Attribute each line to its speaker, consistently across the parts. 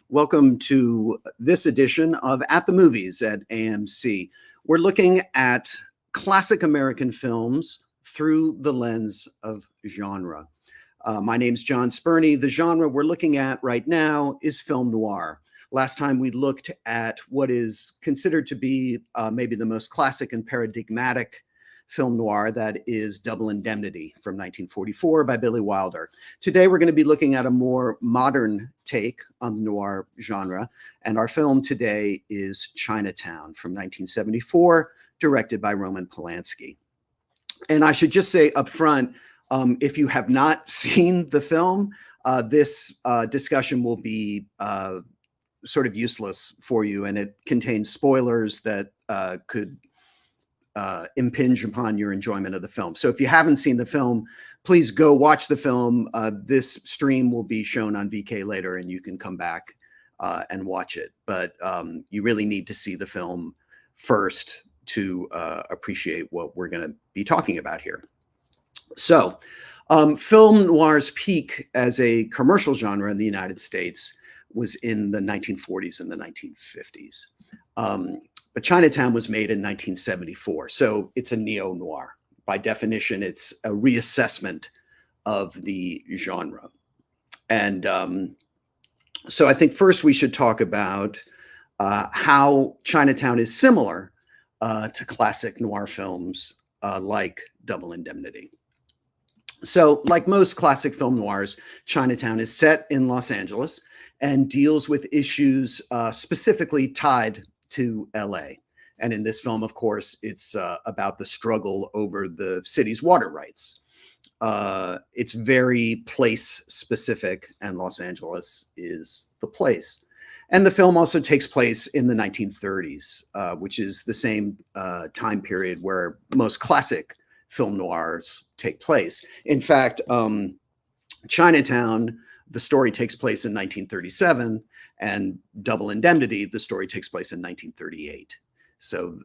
Speaker 1: Welcome to this edition of At the Movies at AMC. We're looking at classic American films through the lens of genre. My name's John Spurney. The genre we're looking at right now is film noir. Last time we looked at what is considered to be maybe the most classic and paradigmatic film noir, that is Double Indemnity from 1944 by Billy Wilder. Today we're going to be looking at a more modern take on the noir genre, and our film today is Chinatown from 1974, directed by Roman Polanski. And I should just say up front, if you have not seen the film, this discussion will be sort of useless for you, and it contains spoilers that could impinge upon your enjoyment of the film. So if you haven't seen the film, please go watch the film. This stream will be shown on VK later, and you can come back and watch it. But you really need to see the film first to appreciate what we're going to be talking about here. So film noir's peak as a commercial genre in the United States was in the 1940s and the 1950s. But Chinatown was made in 1974, so it's a neo-noir. By definition, it's a reassessment of the genre. And so I think first we should talk about how Chinatown is similar to classic noir films like Double Indemnity. So like most classic film noirs, Chinatown is set in Los Angeles and deals with issues specifically tied to LA. And in this film, of course, it's about the struggle over the city's water rights. It's very place specific, and Los Angeles is the place. And the film also takes place in the 1930s, which is the same time period where most classic film noirs take place. In fact, Chinatown, the story takes place in 1937, and Double Indemnity, the story takes place in 1938. So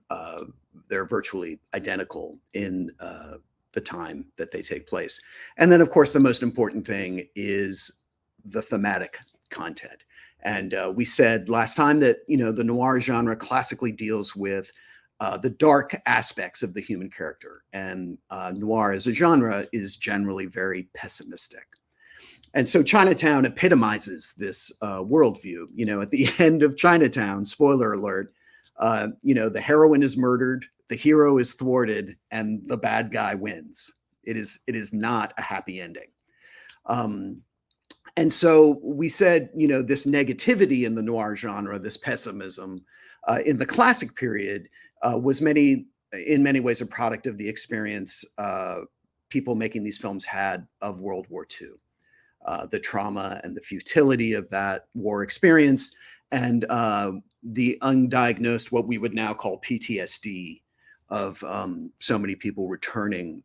Speaker 1: they're virtually identical in the time that they take place. And then, of course, the most important thing is the thematic content. And we said last time that, you know, the noir genre classically deals with the dark aspects of the human character. And noir as a genre is generally very pessimistic. And so Chinatown epitomizes this worldview. You know, at the end of Chinatown, spoiler alert, you know, the heroine is murdered, the hero is thwarted, and the bad guy wins. It is not a happy ending. And so we said, you know, this negativity in the noir genre, this pessimism in the classic period was in many ways a product of the experience people making these films had of World War II. The trauma and the futility of that war experience, and the undiagnosed, what we would now call PTSD, of so many people returning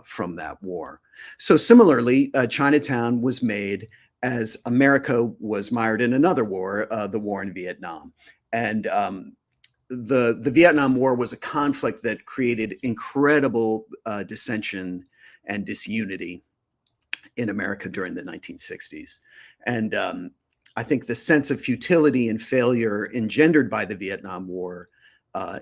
Speaker 1: from that war. So similarly, Chinatown was made as America was mired in another war, the war in Vietnam. And the Vietnam War was a conflict that created incredible dissension and disunity in America during the 1960s. And I think the sense of futility and failure engendered by the Vietnam War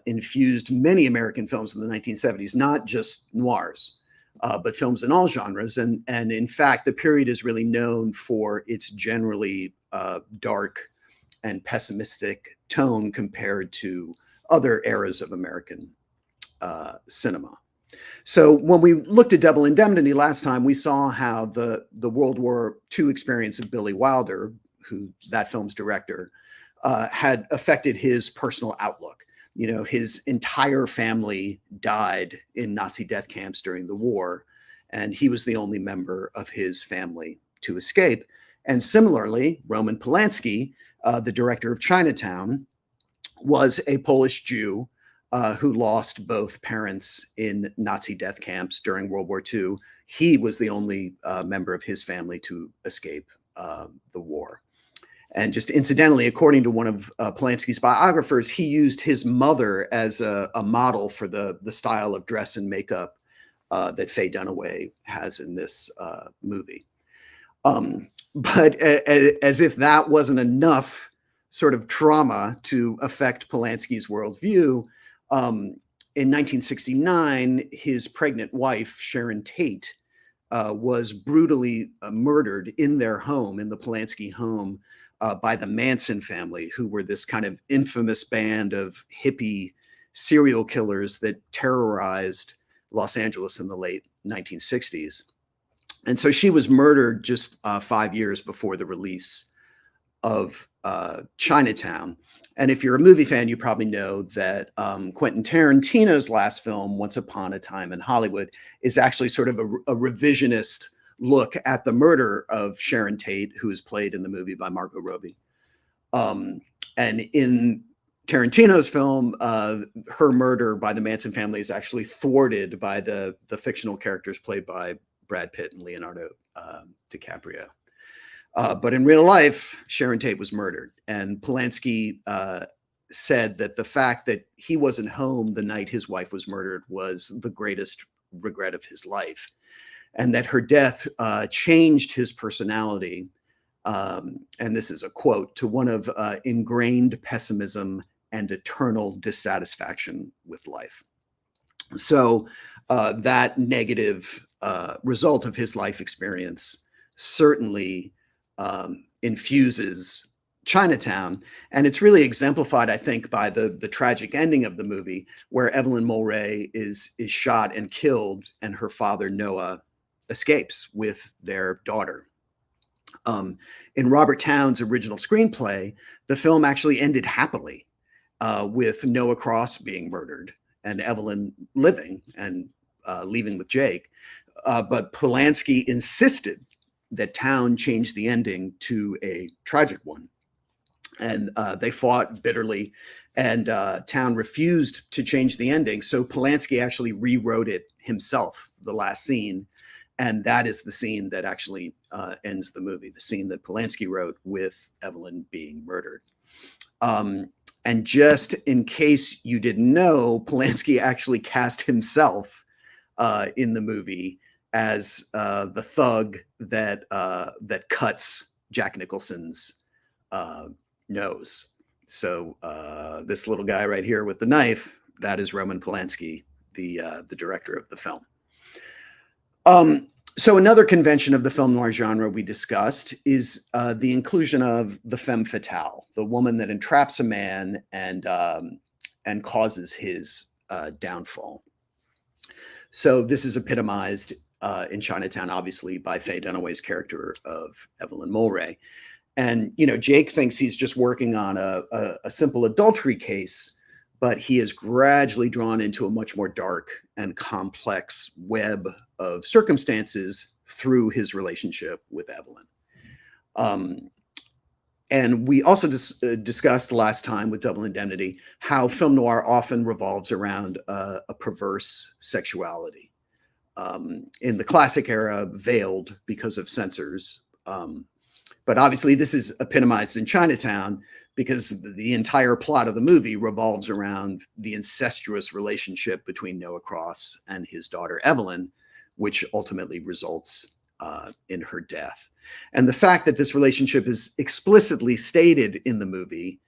Speaker 1: infused many American films in the 1970s, not just noirs, but films in all genres. And in fact, the period is really known for its generally dark and pessimistic tone compared to other eras of American cinema. So when we looked at Double Indemnity last time, we saw how the World War II experience of Billy Wilder, who that film's director, had affected his personal outlook. You know, his entire family died in Nazi death camps during the war, and he was the only member of his family to escape. And similarly, Roman Polanski, the director of Chinatown, was a Polish Jew who lost both parents in Nazi death camps during World War II. He was the only member of his family to escape the war. And just incidentally, according to one of Polanski's biographers, he used his mother as a model for the style of dress and makeup that Faye Dunaway has in this movie. But as if that wasn't enough sort of trauma to affect Polanski's worldview, in 1969, his pregnant wife, Sharon Tate, was brutally murdered in their home, in the Polanski home, by the Manson family, who were this kind of infamous band of hippie serial killers that terrorized Los Angeles in the late 1960s. And so she was murdered just 5 years before the release of Chinatown. And if you're a movie fan, you probably know that Quentin Tarantino's last film, Once Upon a Time in Hollywood, is actually sort of a revisionist look at the murder of Sharon Tate, who is played in the movie by Margot Robbie. And in Tarantino's film, her murder by the Manson family is actually thwarted by the fictional characters played by Brad Pitt and Leonardo DiCaprio. But in real life, Sharon Tate was murdered. And Polanski said that the fact that he wasn't home the night his wife was murdered was the greatest regret of his life. And that her death changed his personality. And this is a quote, to one of ingrained pessimism and eternal dissatisfaction with life. So that negative result of his life experience certainly infuses Chinatown. And it's really exemplified, I think, by the tragic ending of the movie, where Evelyn Mulwray is shot and killed, and her father, Noah, escapes with their daughter. In Robert Towne's original screenplay, the film actually ended happily, with Noah Cross being murdered and Evelyn living and leaving with Jake. But Polanski insisted that Towne change the ending to a tragic one. And they fought bitterly, and Towne refused to change the ending. So Polanski actually rewrote it himself, the last scene. And that is the scene that actually ends the movie, the scene that Polanski wrote with Evelyn being murdered. And just in case you didn't know, Polanski actually cast himself in the movie as the thug that cuts Jack Nicholson's nose. So this little guy right here with the knife, that is Roman Polanski, the director of the film. So another convention of the film noir genre we discussed is the inclusion of the femme fatale, the woman that entraps a man and causes his downfall. So this is epitomized in Chinatown, obviously, by Faye Dunaway's character of Evelyn Mulwray. And, you know, Jake thinks he's just working on a simple adultery case, but he is gradually drawn into a much more dark and complex web of circumstances through his relationship with Evelyn. And we also discussed last time with Double Indemnity how film noir often revolves around a perverse sexuality. In the classic era, veiled because of censors. But obviously this is epitomized in Chinatown because the entire plot of the movie revolves around the incestuous relationship between Noah Cross and his daughter Evelyn, which ultimately results in her death. And the fact that this relationship is explicitly stated in the movie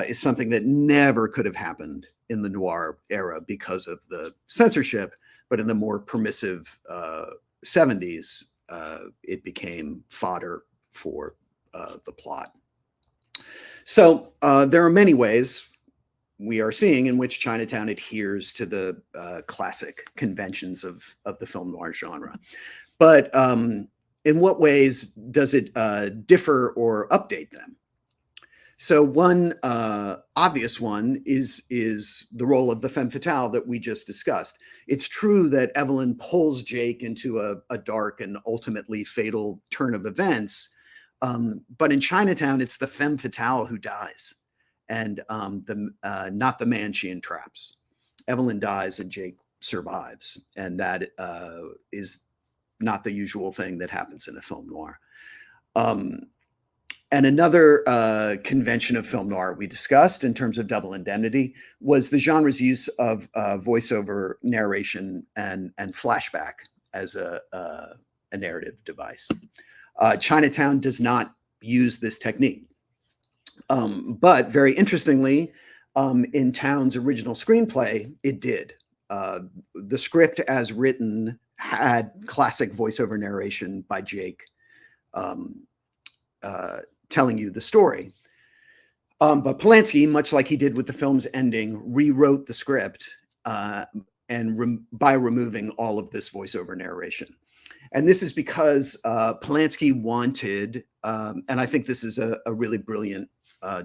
Speaker 1: is something that never could have happened in the noir era because of the censorship, but in the more permissive 70s, it became fodder for the plot. So there are many ways we are seeing in which Chinatown adheres to the classic conventions of the film noir genre. But in what ways does it differ or update them? So one obvious one is the role of the femme fatale that we just discussed. It's true that Evelyn pulls Jake into a dark and ultimately fatal turn of events. But in Chinatown, it's the femme fatale who dies, and not the man she entraps. Evelyn dies and Jake survives, and that is not the usual thing that happens in a film noir. And another convention of film noir we discussed in terms of Double Indemnity was the genre's use of voiceover narration and flashback as a narrative device. Chinatown does not use this technique. But very interestingly, in Town's original screenplay, it did. The script as written had classic voiceover narration by Jake telling you the story. But Polanski, much like he did with the film's ending, rewrote the script by removing all of this voiceover narration. And this is because Polanski wanted, and I think this is a really brilliant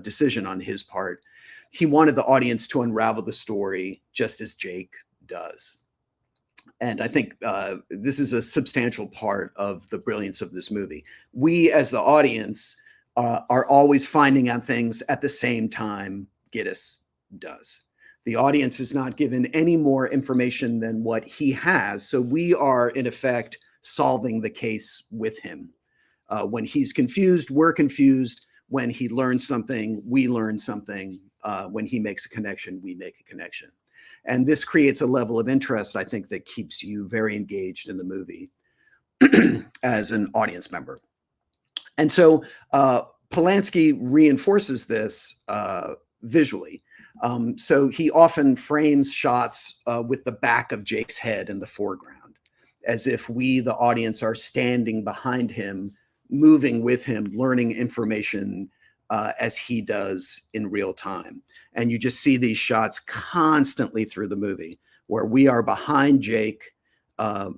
Speaker 1: decision on his part, he wanted the audience to unravel the story just as Jake does. And I think this is a substantial part of the brilliance of this movie. We, as the audience, are always finding out things at the same time Gittes does. The audience is not given any more information than what he has. So we are, in effect, solving the case with him. When he's confused, we're confused. When he learns something, we learn something. When he makes a connection, we make a connection. And this creates a level of interest, I think, that keeps you very engaged in the movie as an audience member. And so Polanski reinforces this visually. So he often frames shots with the back of Jake's head in the foreground, as if we, the audience, are standing behind him, moving with him, learning information as he does in real time. And you just see these shots constantly through the movie where we are behind Jake,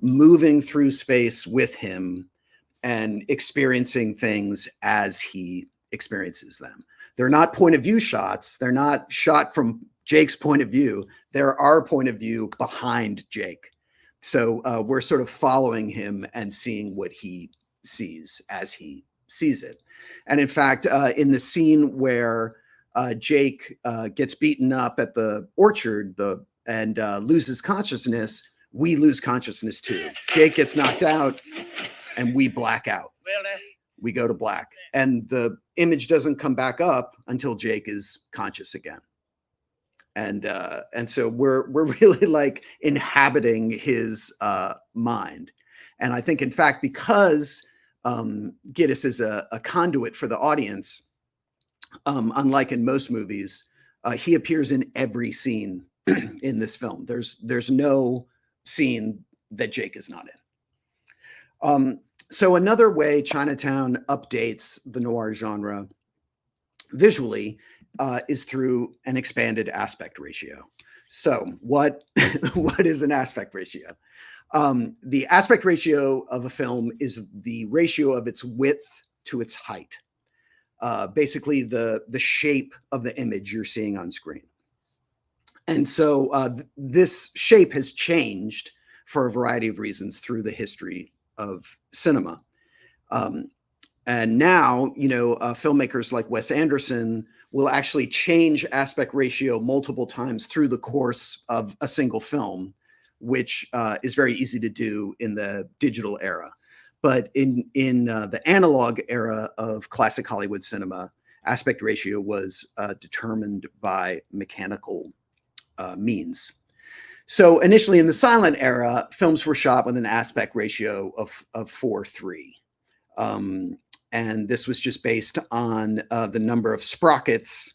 Speaker 1: moving through space with him and experiencing things as he experiences them. They're not point of view shots. They're not shot from Jake's point of view. They're our point of view behind Jake. So we're sort of following him and seeing what he sees as he sees it. And in fact, in the scene where Jake gets beaten up at the orchard and loses consciousness, we lose consciousness too. Jake gets knocked out and we black out. We go to black. And the image doesn't come back up until Jake is conscious again. And so we're really like inhabiting his mind. And I think, in fact, because Gittes is a conduit for the audience, unlike in most movies, he appears in every scene in this film. There's no scene that Jake is not in. So another way Chinatown updates the noir genre visually is through an expanded aspect ratio. So what is an aspect ratio? The aspect ratio of a film is the ratio of its width to its height. Basically the shape of the image you're seeing on screen. And so this shape has changed for a variety of reasons through the history of cinema. And now, filmmakers like Wes Anderson will actually change aspect ratio multiple times through the course of a single film, which is very easy to do in the digital era. But in the analog era of classic Hollywood cinema, aspect ratio was determined by mechanical means. So initially in the silent era, films were shot with an aspect ratio of 4:3. And this was just based on the number of sprockets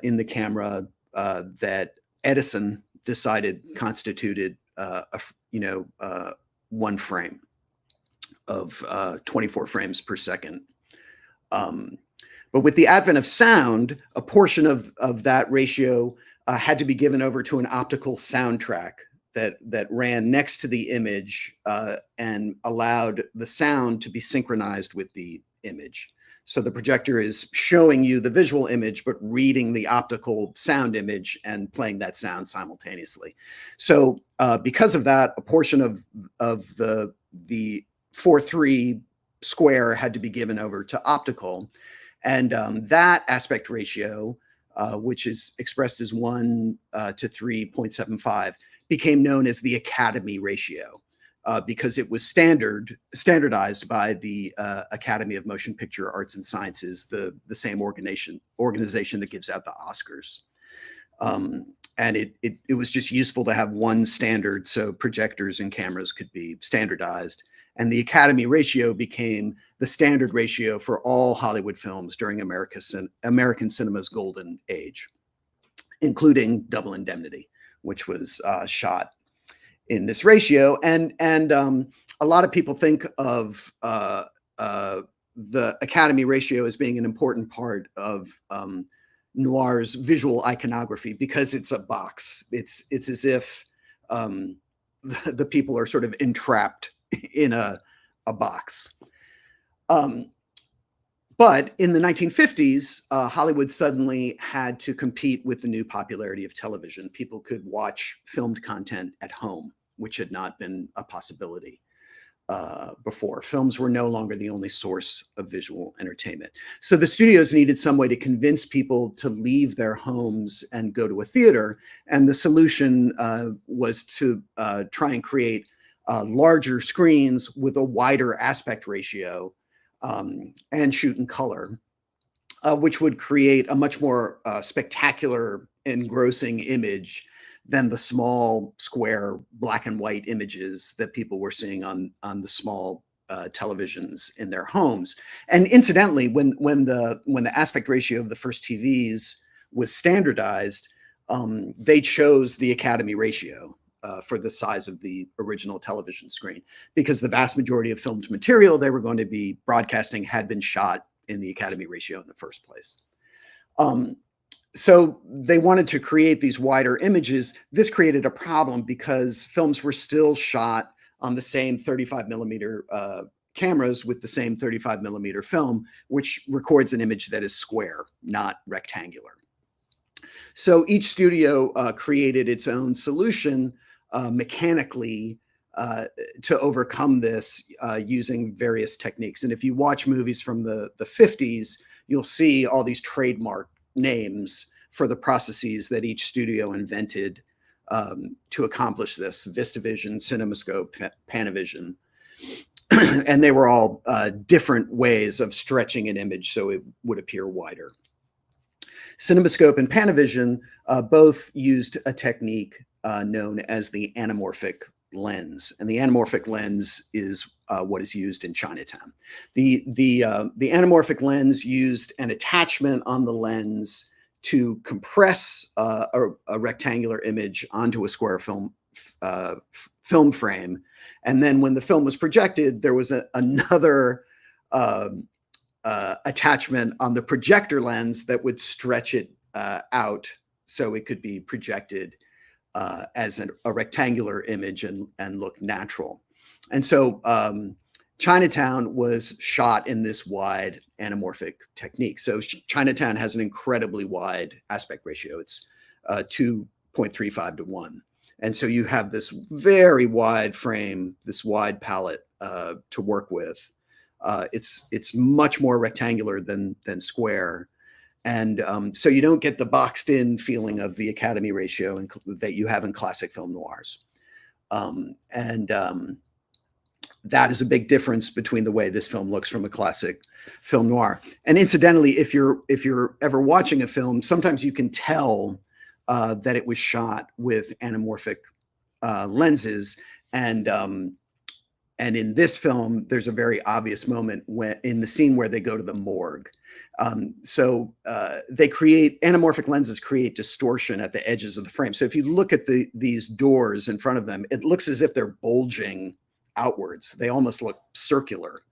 Speaker 1: in the camera that Edison decided constituted one frame of 24 frames per second. But with the advent of sound, a portion of that ratio had to be given over to an optical soundtrack that ran next to the image and allowed the sound to be synchronized with the image. So the projector is showing you the visual image, but reading the optical sound image and playing that sound simultaneously. So because of that, a portion of the 4:3 square had to be given over to optical. And that aspect ratio, which is expressed as 1 to 3.75, became known as the Academy ratio because it was standardized by the Academy of Motion Picture Arts and Sciences, the same organization that gives out the Oscars. And it was just useful to have one standard so projectors and cameras could be standardized. and the Academy ratio became the standard ratio for all Hollywood films during American cinema's golden age, including Double Indemnity, which was shot in this ratio. And a lot of people think of the Academy ratio as being an important part of noir's visual iconography because it's a box. It's as if the people are sort of entrapped in a box. But in the 1950s, Hollywood suddenly had to compete with the new popularity of television. People could watch filmed content at home, which had not been a possibility before. Films were no longer the only source of visual entertainment. So the studios needed some way to convince people to leave their homes and go to a theater. And the solution was to try and create larger screens with a wider aspect ratio and shoot in color, which would create a much more spectacular, engrossing image than the small, square, black and white images that people were seeing on the small televisions in their homes. And incidentally, when the aspect ratio of the first TVs was standardized, they chose the Academy ratio for the size of the original television screen, because the vast majority of filmed material they were going to be broadcasting had been shot in the Academy ratio in the first place. So they wanted to create these wider images. This created a problem because films were still shot on the same 35 millimeter cameras with the same 35 millimeter film, which records an image that is square, not rectangular. So each studio created its own solution mechanically to overcome this using various techniques. And if you watch movies from the 50s, you'll see all these trademark names for the processes that each studio invented to accomplish this: VistaVision, CinemaScope, Panavision. And they were all different ways of stretching an image so it would appear wider. CinemaScope and Panavision both used a technique known as the anamorphic lens, and the anamorphic lens is what is used in Chinatown. The anamorphic lens used an attachment on the lens to compress a rectangular image onto a square film frame, and then when the film was projected, there was another attachment on the projector lens that would stretch it out so it could be projected as a rectangular image and look natural. And so Chinatown was shot in this wide anamorphic technique. So Chinatown has an incredibly wide aspect ratio. It's 2.35 to 1. And so you have this very wide frame, this wide palette to work with. It's much more rectangular than square. And so you don't get the boxed in feeling of the Academy ratio that you have in classic film noirs. That is a big difference between the way this film looks from a classic film noir. And incidentally, if you're ever watching a film, sometimes you can tell that it was shot with anamorphic lenses. And in this film, there's a very obvious moment in the scene where they go to the morgue. Anamorphic lenses create distortion at the edges of the frame. So if you look at these doors in front of them, it looks as if they're bulging outwards. They almost look circular.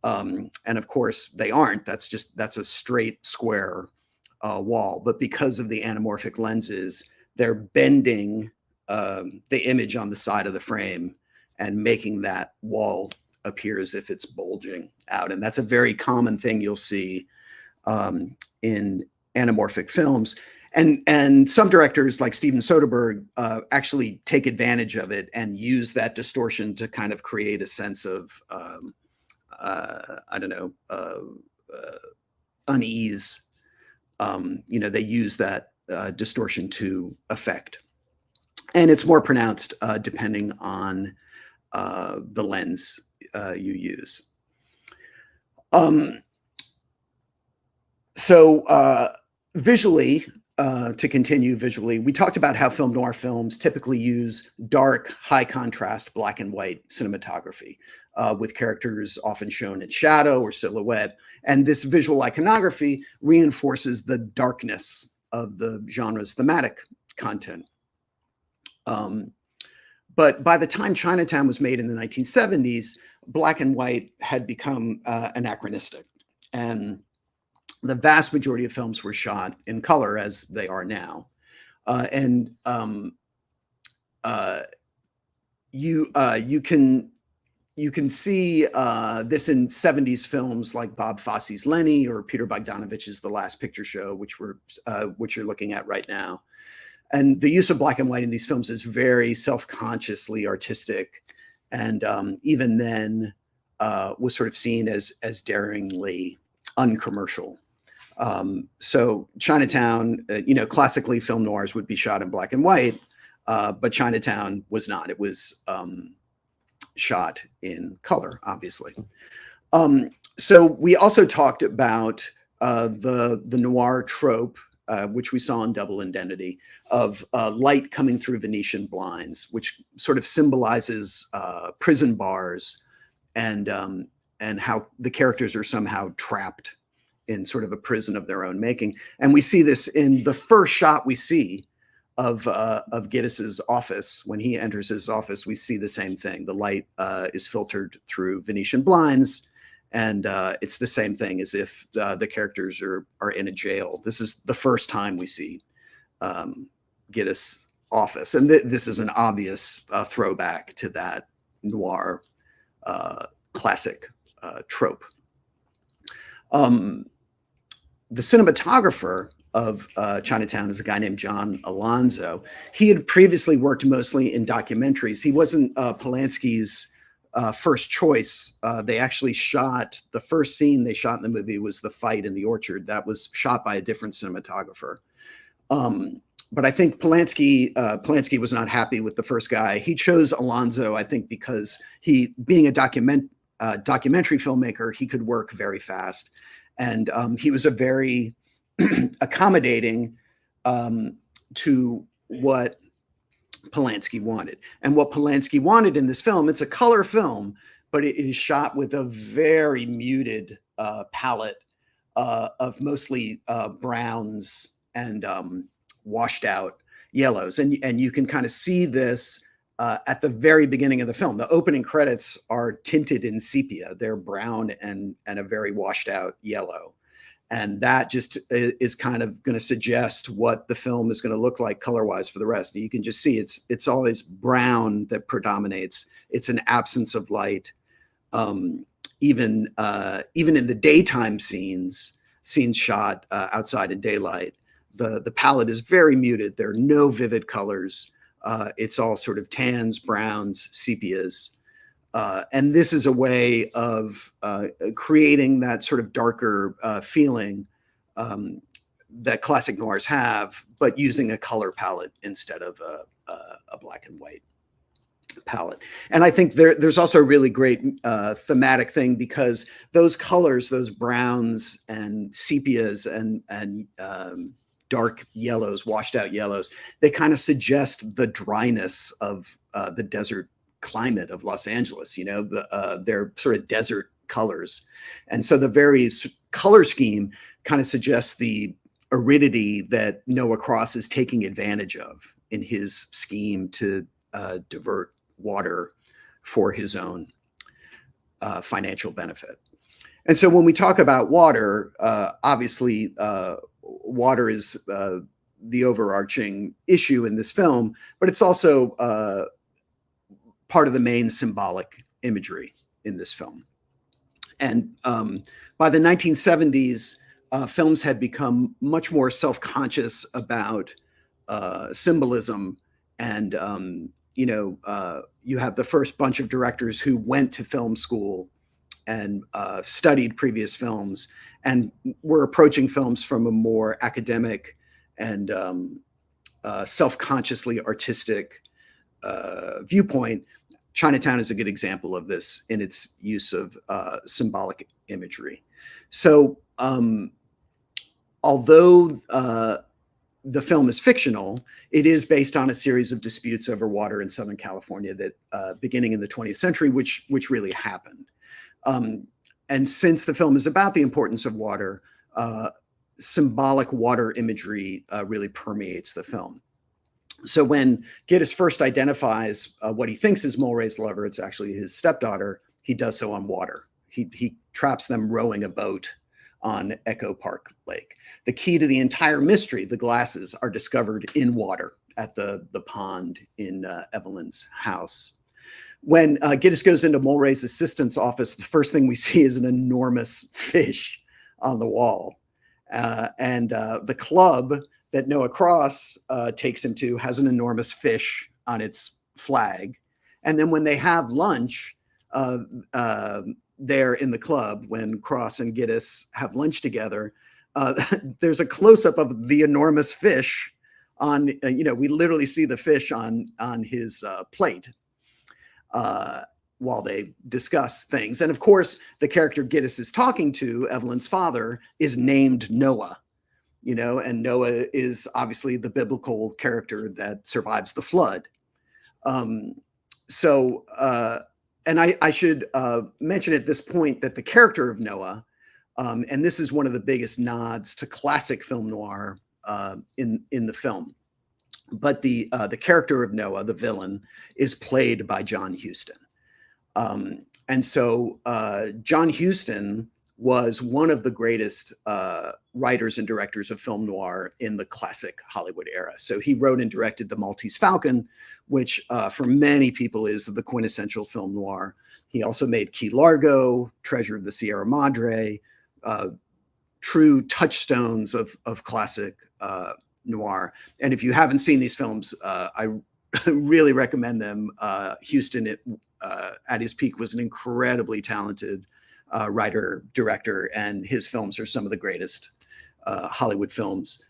Speaker 1: And of course they aren't. That's a straight square wall. But because of the anamorphic lenses, they're bending the image on the side of the frame and making that wall appear as if it's bulging out. And that's a very common thing you'll see in anamorphic films. And some directors like Steven Soderbergh actually take advantage of it and use that distortion to kind of create a sense of, unease. They use that distortion to effect. And it's more pronounced depending on the lens you use. Visually, to continue visually, we talked about how film noir films typically use dark, high contrast, black and white cinematography. with characters often shown in shadow or silhouette. And this visual iconography reinforces the darkness of the genre's thematic content. But by the time Chinatown was made in the 1970s, black and white had become anachronistic. And the vast majority of films were shot in color, as they are now. You can see this in 70s films like Bob Fosse's Lenny or Peter Bogdanovich's The Last Picture Show, which you're looking at right now. And the use of black and white in these films is very self-consciously artistic, and even then was sort of seen as daringly uncommercial. So Chinatown, classically film noirs would be shot in black and white, but Chinatown was not. It was shot in color, obviously. So we also talked about the noir trope, which we saw in Double Indemnity, of light coming through Venetian blinds, which sort of symbolizes prison bars and how the characters are somehow trapped in sort of a prison of their own making. And we see this in the first shot we see of Giddis's office. When he enters his office, we see the same thing. The light is filtered through Venetian blinds, and it's the same thing as if the characters are in a jail. This is the first time we see Giddis' office, and this is an obvious throwback to that noir classic trope. The cinematographer of Chinatown is a guy named John Alonzo. He had previously worked mostly in documentaries. He wasn't Polanski's first choice. They actually shot, the first scene they shot in the movie was the fight in the orchard. That was shot by a different cinematographer. But I think Polanski was not happy with the first guy. He chose Alonzo, I think, because he, being a documentary filmmaker, he could work very fast. And he was a very accommodating to what Polanski wanted. And what Polanski wanted in this film, it's a color film, but it is shot with a very muted palette of mostly browns and washed out yellows. And you can kind of see this at the very beginning of the film. The opening credits are tinted in sepia. They're brown and a very washed out yellow. And that just is kind of going to suggest what the film is going to look like color-wise for the rest. You can just see it's always brown that predominates. It's an absence of light. Even in the daytime scenes shot outside in daylight, the palette is very muted. There are no vivid colors. It's all sort of tans, browns, sepias. And this is a way of creating that sort of darker feeling that classic noirs have, but using a color palette instead of a black and white palette. And I think there's also a really great thematic thing, because those colors, those browns and sepias and dark yellows, washed out yellows, they kind of suggest the dryness of the desert climate of Los Angeles. They're sort of desert colors. And so the very color scheme kind of suggests the aridity that Noah Cross is taking advantage of in his scheme to divert water for his own financial benefit. And so when we talk about water, obviously water is the overarching issue in this film, but it's also part of the main symbolic imagery in this film. And by the 1970s, films had become much more self-conscious about symbolism. And, you have the first bunch of directors who went to film school and studied previous films and were approaching films from a more academic and self-consciously artistic viewpoint. Chinatown is a good example of this in its use of symbolic imagery. So although the film is fictional, it is based on a series of disputes over water in Southern California that beginning in the 20th century, which really happened. And since the film is about the importance of water, symbolic water imagery really permeates the film. So when Gittes first identifies what he thinks is Mulray's lover, it's actually his stepdaughter, he does so on water. He traps them rowing a boat on Echo Park Lake. The key to the entire mystery, the glasses, are discovered in water at the pond in Evelyn's house. When Gittes goes into Mulray's assistant's office, the first thing we see is an enormous fish on the wall. And the club that Noah Cross takes him to has an enormous fish on its flag. And then when they have lunch there in the club, when Cross and Gittes have lunch together, there's a close-up of the enormous fish on, we literally see the fish on his plate while they discuss things. And of course, the character Gittes is talking to, Evelyn's father, is named Noah, and Noah is obviously the biblical character that survives the flood. And I should mention at this point that the character of Noah, and this is one of the biggest nods to classic film noir in the film, but the character of Noah, the villain, is played by John Huston. And so John Huston was one of the greatest writers and directors of film noir in the classic Hollywood era. So he wrote and directed The Maltese Falcon, which for many people is the quintessential film noir. He also made Key Largo, Treasure of the Sierra Madre, true touchstones of classic noir. And if you haven't seen these films, I really recommend them. Huston, at his peak, was an incredibly talented writer, director, and his films are some of the greatest Hollywood films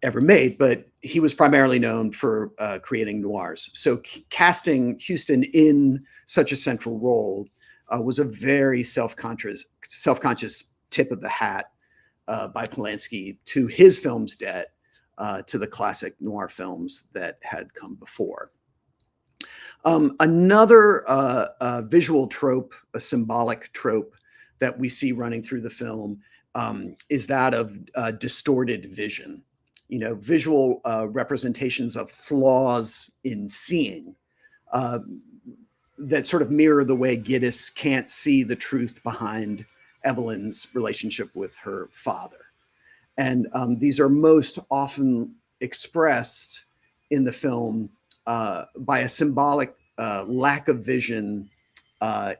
Speaker 1: ever made, but he was primarily known for creating noirs. So casting Huston in such a central role was a very self-conscious tip of the hat by Polanski to his film's debt, to the classic noir films that had come before. Another visual trope, a symbolic trope that we see running through the film is that of distorted vision. Visual representations of flaws in seeing that sort of mirror the way Gittes can't see the truth behind Evelyn's relationship with her father. And these are most often expressed in the film by a symbolic lack of vision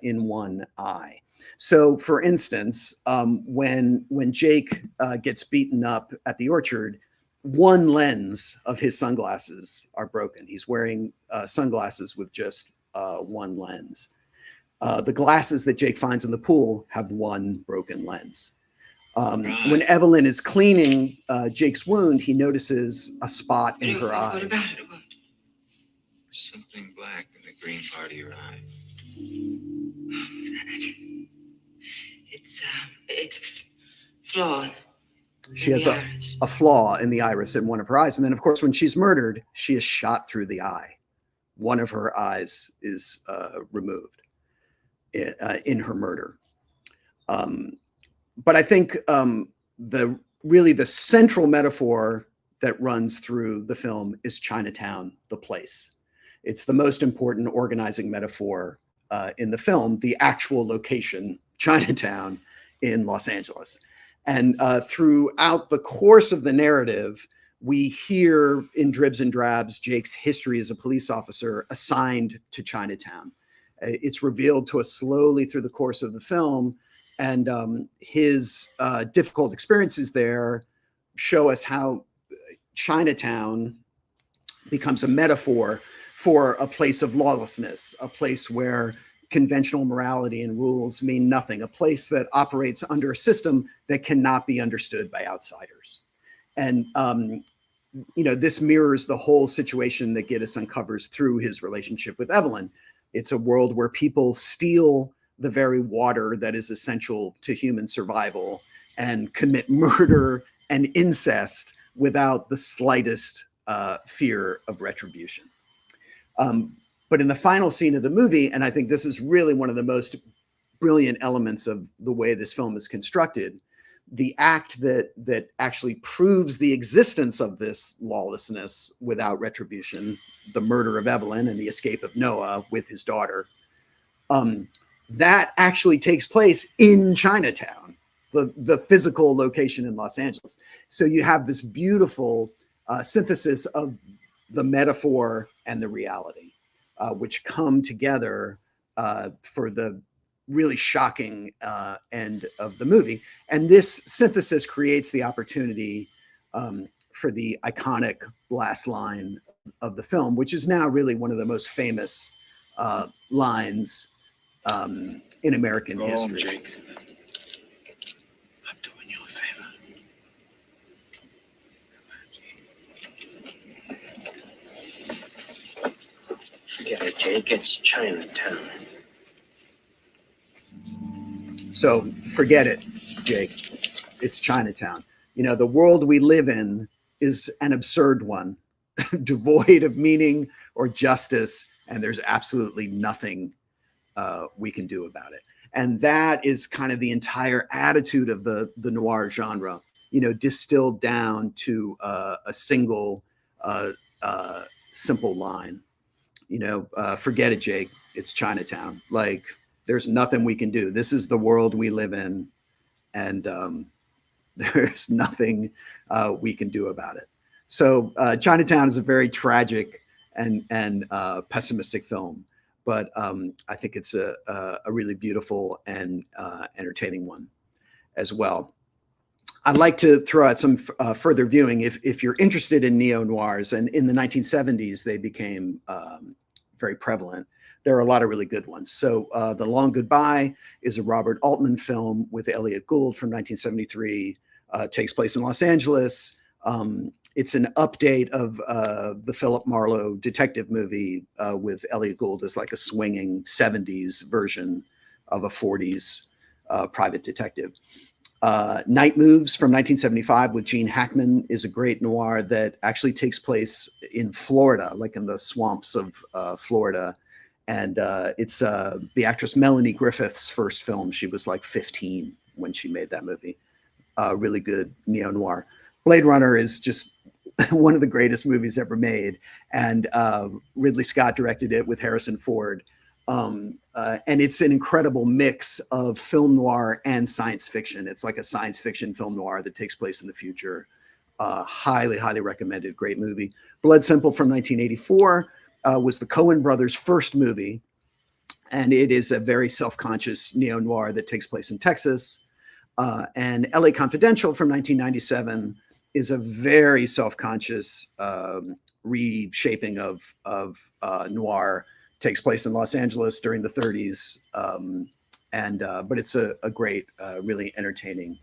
Speaker 1: in one eye. So, for instance, when Jake gets beaten up at the orchard, one lens of his sunglasses are broken. He's wearing sunglasses with just one lens. The glasses that Jake finds in the pool have one broken lens. When Evelyn is cleaning Jake's wound, he notices a spot in her eye.
Speaker 2: What about it? What? Something black in the green part of your eye. It's a flaw.
Speaker 1: She has a flaw in the iris in one of her eyes. And then, of course, when she's murdered, she is shot through the eye. One of her eyes is removed in her murder. But I think the central metaphor that runs through the film is Chinatown, the place. It's the most important organizing metaphor in the film, the actual location, Chinatown in Los Angeles. And throughout the course of the narrative, we hear in dribs and drabs Jake's history as a police officer assigned to Chinatown. It's revealed to us slowly through the course of the film, and his difficult experiences there show us how Chinatown becomes a metaphor for a place of lawlessness, a place where conventional morality and rules mean nothing, a place that operates under a system that cannot be understood by outsiders. And, this mirrors the whole situation that Gittes uncovers through his relationship with Evelyn. It's a world where people steal the very water that is essential to human survival and commit murder and incest without the slightest fear of retribution. But in the final scene of the movie, and I think this is really one of the most brilliant elements of the way this film is constructed, the act that actually proves the existence of this lawlessness without retribution, the murder of Evelyn and the escape of Noah with his daughter, that actually takes place in Chinatown, the physical location in Los Angeles. So you have this beautiful synthesis of the metaphor and the reality, which come together for the really shocking end of the movie. And this synthesis creates the opportunity for the iconic last line of the film, which is now really one of the most famous lines in American history.
Speaker 2: Jake. I'm doing you a favor.
Speaker 3: Forget it, Jake. It's Chinatown.
Speaker 1: So forget it, Jake. It's Chinatown. You know, the world we live in is an absurd one, devoid of meaning or justice, and there's absolutely nothing we can do about it. And that is kind of the entire attitude of the noir genre, you know, distilled down to a single simple line. You know, forget it, Jake. It's Chinatown. Like, there's nothing we can do. This is the world we live in, and there's nothing we can do about it. So Chinatown is a very tragic and pessimistic film, but I think it's a really beautiful and entertaining one as well. I'd like to throw out some further viewing if you're interested in neo-noirs, and in the 1970s they became very prevalent. There are a lot of really good ones. So The Long Goodbye is a Robert Altman film with Elliot Gould from 1973. Takes place in Los Angeles. It's an update of the Philip Marlowe detective movie with Elliot Gould as like a swinging 70s version of a 40s private detective. Night Moves from 1975 with Gene Hackman is a great noir that actually takes place in Florida, like in the swamps of Florida. And it's the actress Melanie Griffith's first film. She was like 15 when she made that movie. Really good neo-noir. Blade Runner is just one of the greatest movies ever made. And Ridley Scott directed it with Harrison Ford. And it's an incredible mix of film noir and science fiction. It's like a science fiction film noir that takes place in the future. Highly, highly recommended. Great movie. Blood Simple from 1984 was the Coen brothers' first movie. And it is a very self-conscious neo-noir that takes place in Texas. And LA Confidential from 1997 is a very self-conscious reshaping of noir. Takes place in Los Angeles during the 30s, but it's a great, really entertaining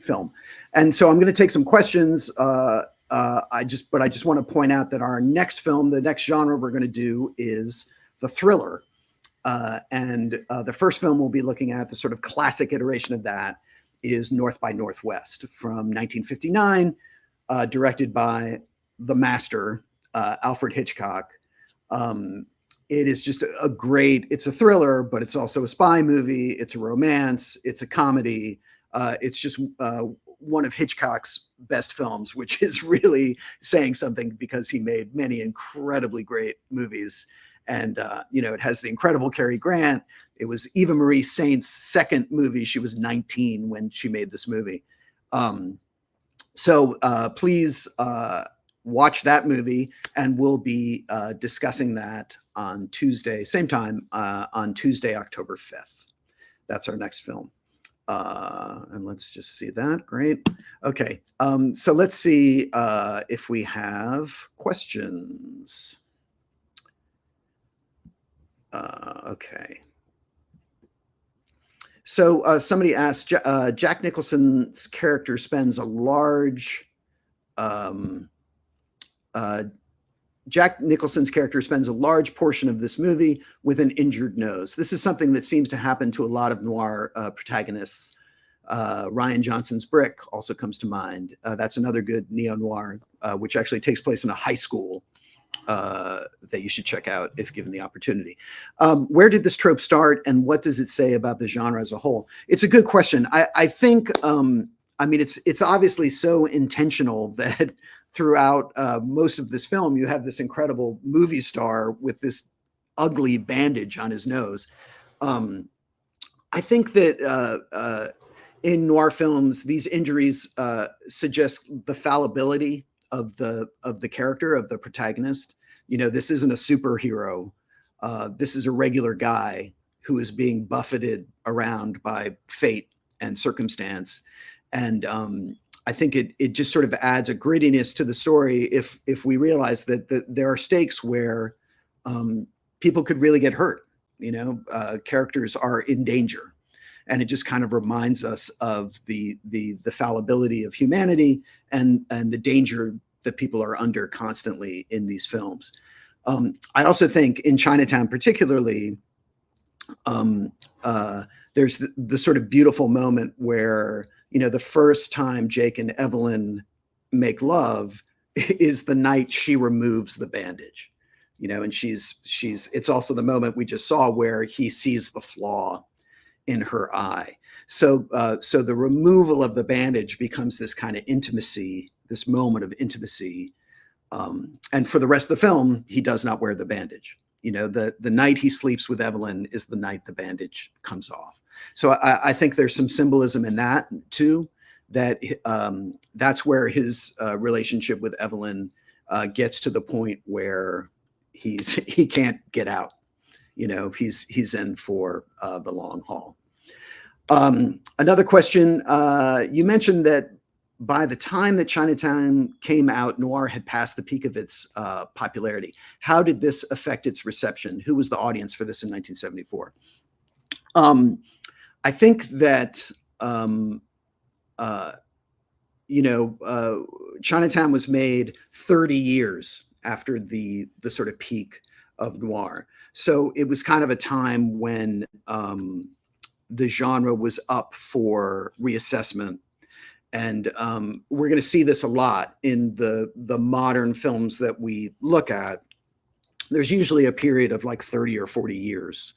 Speaker 1: film. And so I'm going to take some questions. I just want to point out that our next film, the next genre we're going to do is the thriller. And the first film we'll be looking at, the sort of classic iteration of that, is North by Northwest from 1959, directed by the master, Alfred Hitchcock. It is just it's a thriller, but it's also a spy movie. It's a romance. It's a comedy. It's just one of Hitchcock's best films, which is really saying something because he made many incredibly great movies. And, it has the incredible Cary Grant. It was Eva Marie Saint's second movie. She was 19 when she made this movie. So please watch that movie, and we'll be discussing that on Tuesday, same time, on Tuesday, October 5th. That's our next film. And let's just see that. Great. Okay. So let's see if we have questions. Okay. So somebody asked, Jack Nicholson's character spends a large Jack Nicholson's character spends a large portion of this movie with an injured nose. This is something that seems to happen to a lot of noir protagonists. Ryan Johnson's Brick also comes to mind. That's another good neo-noir, which actually takes place in a high school that you should check out if given the opportunity. Where did this trope start, and what does it say about the genre as a whole? It's a good question. I think, I mean, it's obviously so intentional that throughout most of this film, you have this incredible movie star with this ugly bandage on his nose. I think that in noir films, these injuries suggest the fallibility of the character, of the protagonist. You know, this isn't a superhero. This is a regular guy who is being buffeted around by fate and circumstance. And I think it just sort of adds a grittiness to the story if we realize that there are stakes where people could really get hurt. You know, characters are in danger. And it just kind of reminds us of the fallibility of humanity and the danger that people are under constantly in these films. I also think in Chinatown particularly, there's the sort of beautiful moment where, you know, the first time Jake and Evelyn make love is the night she removes the bandage, you know, and it's also the moment we just saw where he sees the flaw in her eye. So the removal of the bandage becomes this kind of intimacy, this moment of intimacy. And for the rest of the film, he does not wear the bandage. You know, the night he sleeps with Evelyn is the night the bandage comes off. So I think there's some symbolism in that too, that that's where his relationship with Evelyn gets to the point where he can't get out. You know, he's in for the long haul. Another question, you mentioned that by the time that Chinatown came out, noir had passed the peak of its popularity. How did this affect its reception? Who was the audience for this in 1974? I think that, you know, Chinatown was made 30 years after the sort of peak of noir. So it was kind of a time when the genre was up for reassessment. And we're going to see this a lot in the modern films that we look at. There's usually a period of like 30 or 40 years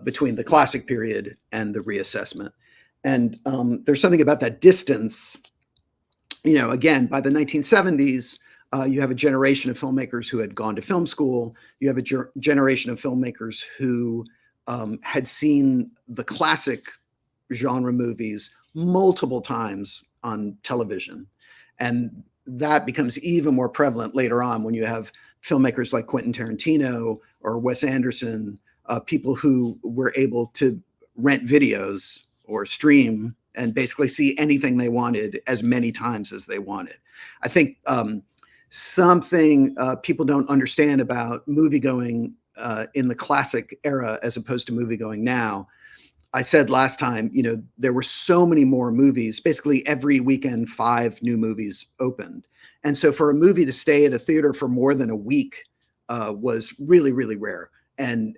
Speaker 1: between the classic period and the reassessment. And there's something about that distance. You know, again, by the 1970s, you have a generation of filmmakers who had gone to film school. You have a generation of filmmakers who had seen the classic genre movies multiple times on television. And that becomes even more prevalent later on when you have filmmakers like Quentin Tarantino or Wes Anderson, people who were able to rent videos or stream and basically see anything they wanted as many times as they wanted. I think something people don't understand about moviegoing in the classic era as opposed to moviegoing now. I said last time, you know, there were so many more movies. Basically every weekend, 5 new movies opened. And so for a movie to stay at a theater for more than a week was really, really rare. And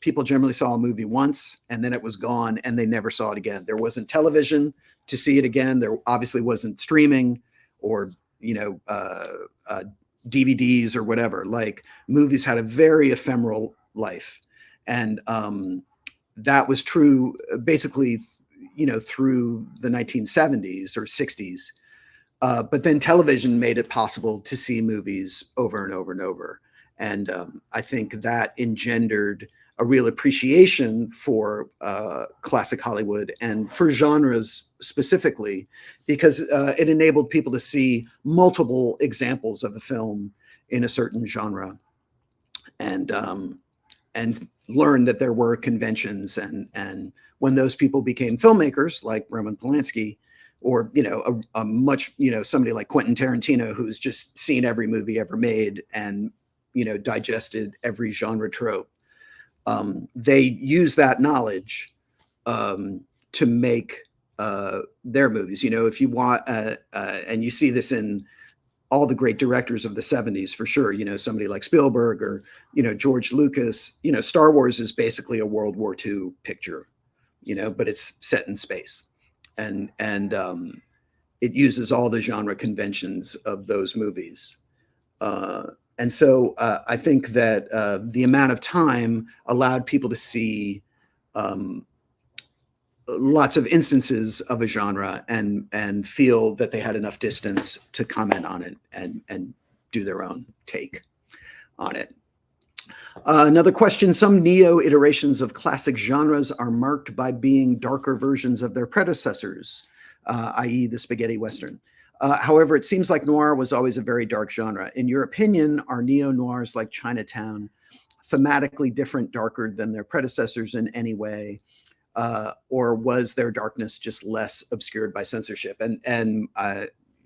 Speaker 1: people generally saw a movie once and then it was gone and they never saw it again. There wasn't television to see it again. There obviously wasn't streaming or, you know, DVDs or whatever. Like, movies had a very ephemeral life. And that was true basically, you know, through the 1970s or 60s. But then television made it possible to see movies over and over and over. And I think that engendered a real appreciation for classic Hollywood and for genres specifically, because it enabled people to see multiple examples of a film in a certain genre and learn that there were conventions. And when those people became filmmakers like Roman Polanski, or, you know, a much, you know, somebody like Quentin Tarantino, who's just seen every movie ever made and, you know, digested every genre trope. They use that knowledge to make their movies. You know, if you want, and you see this in all the great directors of the 70s, for sure, you know, somebody like Spielberg or, you know, George Lucas. You know, Star Wars is basically a World War II picture, you know, but it's set in space. and it uses all the genre conventions of those movies. And so I think that the amount of time allowed people to see lots of instances of a genre and feel that they had enough distance to comment on it and do their own take on it. Another question, some neo iterations of classic genres are marked by being darker versions of their predecessors, i.e. the spaghetti Western. However, it seems like noir was always a very dark genre. In your opinion, are neo-noirs like Chinatown thematically different, darker than their predecessors in any way? Or was their darkness just less obscured by censorship? And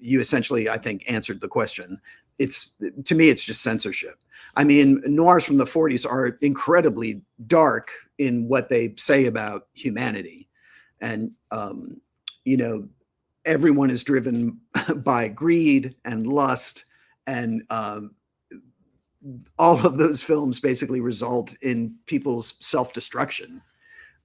Speaker 1: you essentially, I think, answered the question. To me, it's just censorship. I mean, noirs from the 40s are incredibly dark in what they say about humanity. And, everyone is driven by greed and lust, and all of those films basically result in people's self-destruction.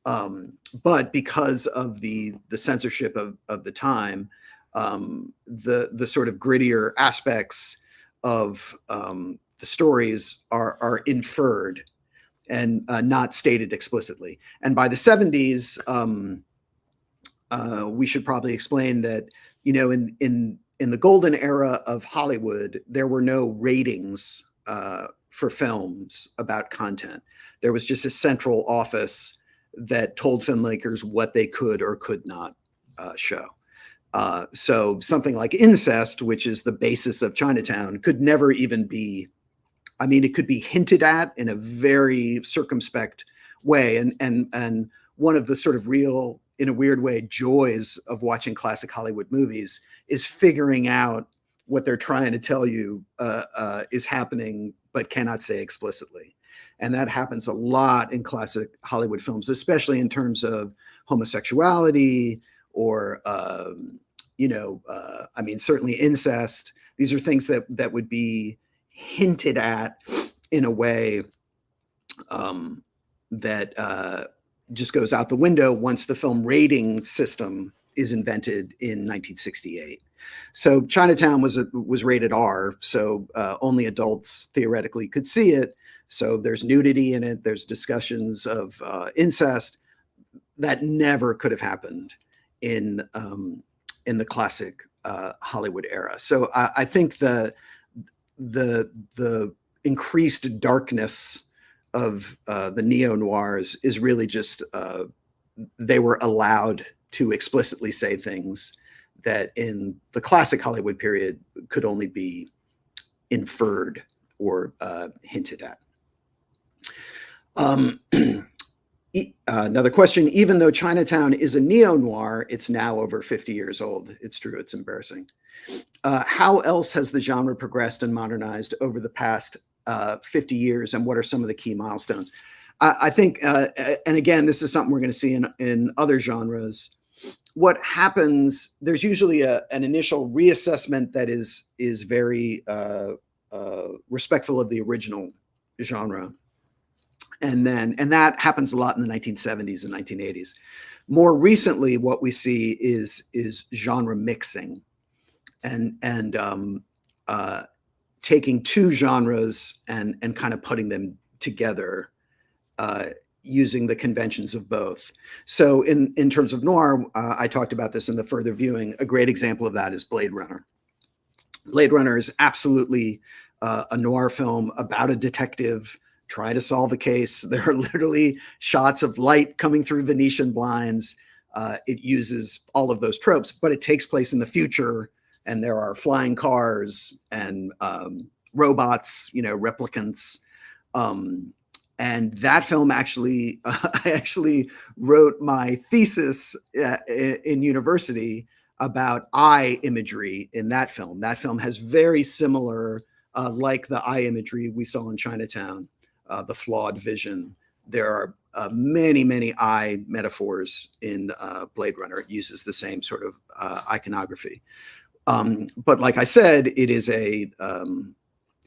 Speaker 1: But because of the censorship of the time, the sort of grittier aspects of the stories are inferred and not stated explicitly. And by the 70s, we should probably explain that, in the golden era of Hollywood, there were no ratings for films about content. There was just a central office that told filmmakers what they could or could not show. So something like incest, which is the basis of Chinatown, could never even be, it could be hinted at in a very circumspect way. And one of the sort of real, in a weird way, joys of watching classic Hollywood movies is figuring out what they're trying to tell you is happening, but cannot say explicitly. And that happens a lot in classic Hollywood films, especially in terms of homosexuality or, certainly incest. These are things that would be hinted at in a way that just goes out the window once the film rating system is invented in 1968. So Chinatown was rated R, so only adults theoretically could see it. So there's nudity in it. There's discussions of incest that never could have happened in the classic Hollywood era. So I think the increased darkness of the neo-noirs is really just they were allowed to explicitly say things that in the classic Hollywood period could only be inferred or hinted at. Another question, even though Chinatown is a neo-noir, it's now over 50 years old. It's true, it's embarrassing. How else has the genre progressed and modernized over the past 50 years, and what are some of the key milestones? I think, and again, this is something we're going to see in other genres. What happens, there's usually an initial reassessment that is very respectful of the original genre. And that happens a lot in the 1970s and 1980s. More recently, what we see is genre mixing and taking two genres and kind of putting them together using the conventions of both. So in terms of noir, I talked about this in the further viewing. A great example of that is Blade Runner. Blade Runner is absolutely a noir film about a detective try to solve a case. There are literally shots of light coming through Venetian blinds. It uses all of those tropes, but it takes place in the future, and there are flying cars and robots, replicants. And that film actually, I actually wrote my thesis in university about eye imagery in that film. That film has very similar, like the eye imagery we saw in Chinatown. The flawed vision. There are many, many eye metaphors in Blade Runner. It uses the same sort of iconography. But like I said, it's a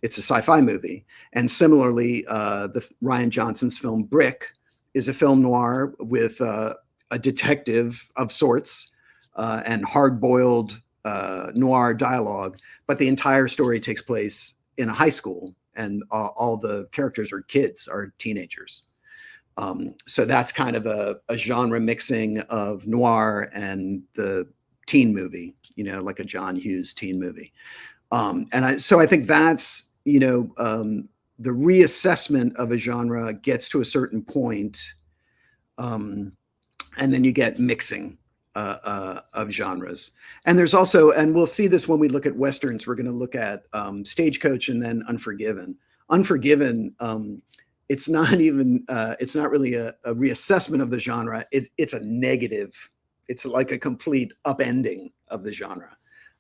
Speaker 1: sci-fi movie. And similarly, the Rian Johnson's film Brick is a film noir with a detective of sorts and hard-boiled noir dialogue, but the entire story takes place in a high school, and all the characters are kids, are teenagers. So that's kind of a genre mixing of noir and the teen movie, like a John Hughes teen movie. So I think that's, the reassessment of a genre gets to a certain point, and then you get mixing of genres. And there's also, and we'll see this when we look at Westerns, we're going to look at Stagecoach and then Unforgiven. Unforgiven, it's not really a reassessment of the genre. It's a negative. It's like a complete upending of the genre.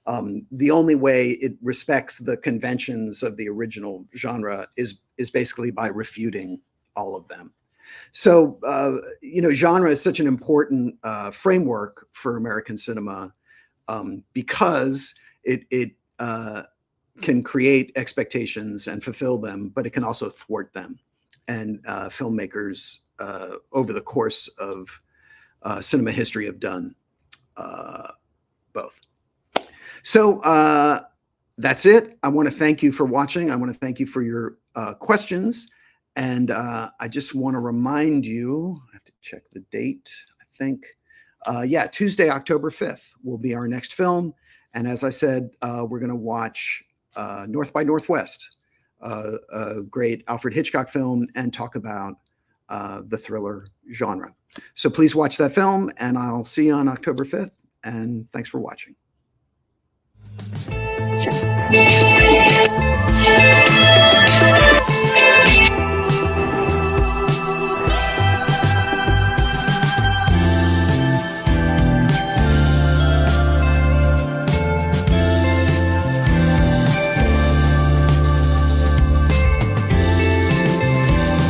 Speaker 1: The only way it respects the conventions of the original genre is basically by refuting all of them. So, genre is such an important framework for American cinema, because it can create expectations and fulfill them, but it can also thwart them. And filmmakers over the course of cinema history have done both. So that's it. I want to thank you for watching. I want to thank you for your questions. And I just want to remind you, I have to check the date, I think. Tuesday, October 5th will be our next film. And as I said, we're going to watch North by Northwest, a great Alfred Hitchcock film, and talk about the thriller genre. So please watch that film, and I'll see you on October 5th. And thanks for watching.